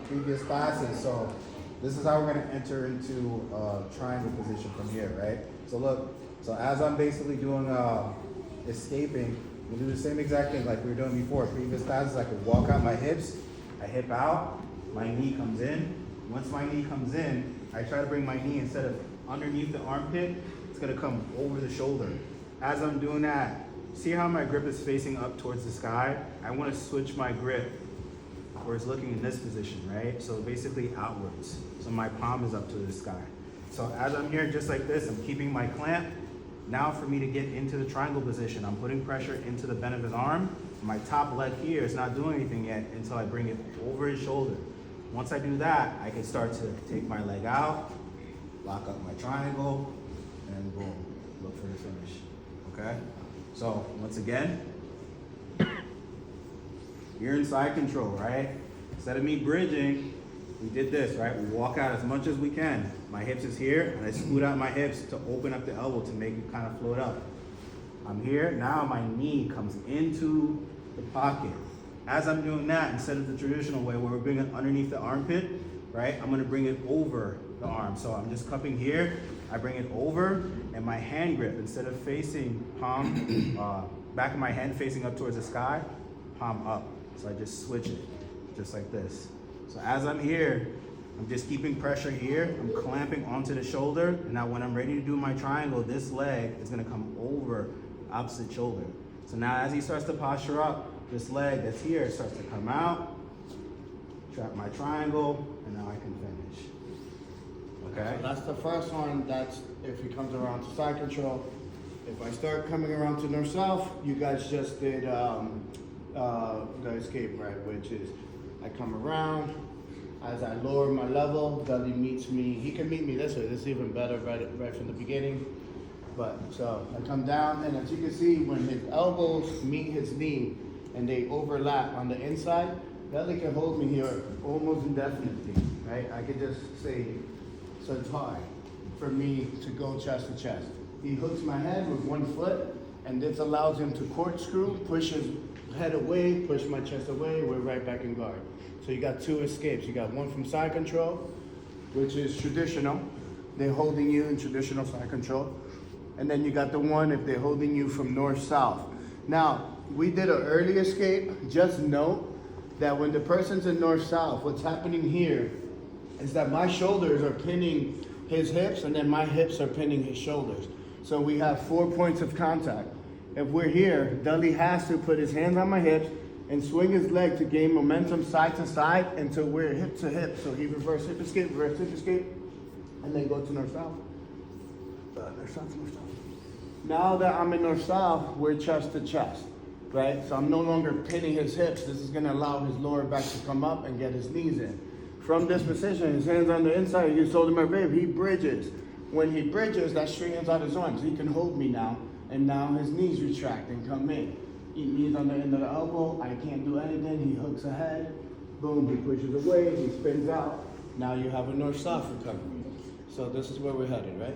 previous classes. So this is how we're gonna enter into triangle position from here, right? So look, so as I'm basically doing escaping, we'll do the same exact thing like we were doing before. Previous classes, I could walk out my hips, I hip out, my knee comes in. Once my knee comes in, I try to bring my knee instead of underneath the armpit, it's gonna come over the shoulder. As I'm doing that, see how my grip is facing up towards the sky? I wanna switch my grip where it's looking in this position, right? So basically outwards. So my palm is up to the sky. So as I'm here just like this, I'm keeping my clamp. Now for me to get into the triangle position, I'm putting pressure into the bend of his arm. My top leg here is not doing anything yet until I bring it over his shoulder. Once I do that, I can start to take my leg out, lock up my triangle, and boom, look for the finish, okay? So once again, you're in side control, right? Instead of me bridging, we did this, right? We walk out as much as we can. My hips is here, and I scoot out my hips to open up the elbow to make it kind of float up. I'm here, now my knee comes into the pocket. As I'm doing that, instead of the traditional way where we're bringing it underneath the armpit, right? I'm gonna bring it over the arm. So I'm just cupping here, I bring it over, and my hand grip, instead of facing palm, back of my hand facing up towards the sky, palm up. So I just switch it, just like this. So as I'm here, I'm just keeping pressure here, I'm clamping onto the shoulder, and now when I'm ready to do my triangle, this leg is gonna come over opposite shoulder. So now as he starts to posture up, this leg that's here starts to come out, trap my triangle, and now I can finish. Okay? So that's the first one. That's if he comes around to side control. If I start coming around to north-south, you guys just did the escape, right? Which is I come around, as I lower my level, Dudley meets me. He can meet me this way. This is even better right from the beginning. But so I come down, and as you can see, when his elbows meet his knee and they overlap on the inside, Dudley can hold me here almost indefinitely, right? I could just say, so it's hard for me to go chest to chest. He hooks my head with one foot, and this allows him to corkscrew, push his head away, push my chest away, we're right back in guard. So you got two escapes. You got one from side control, which is traditional. They're holding you in traditional side control. And then you got the one if they're holding you from north-south. Now, we did an early escape. Just note that when the person's in north-south, what's happening here is that my shoulders are pinning his hips, and then my hips are pinning his shoulders. So we have 4 points of contact. If we're here, Dudley has to put his hands on my hips and swing his leg to gain momentum side to side until we're hip to hip. So he reverse hip escape, and then go to north-south. North-south, north-south. Now that I'm in north-south, we're chest to chest, right? So I'm no longer pinning his hips. This is gonna allow his lower back to come up and get his knees in. From this position, his hands on the inside, he's holding my rib, he bridges. When he bridges, that straightens out his arms. He can hold me now, and now his knees retract and come in. He knees on the end of the elbow, I can't do anything, he hooks ahead, boom, he pushes away, he spins out. Now you have a north-south recovery. So this is where we're headed, right?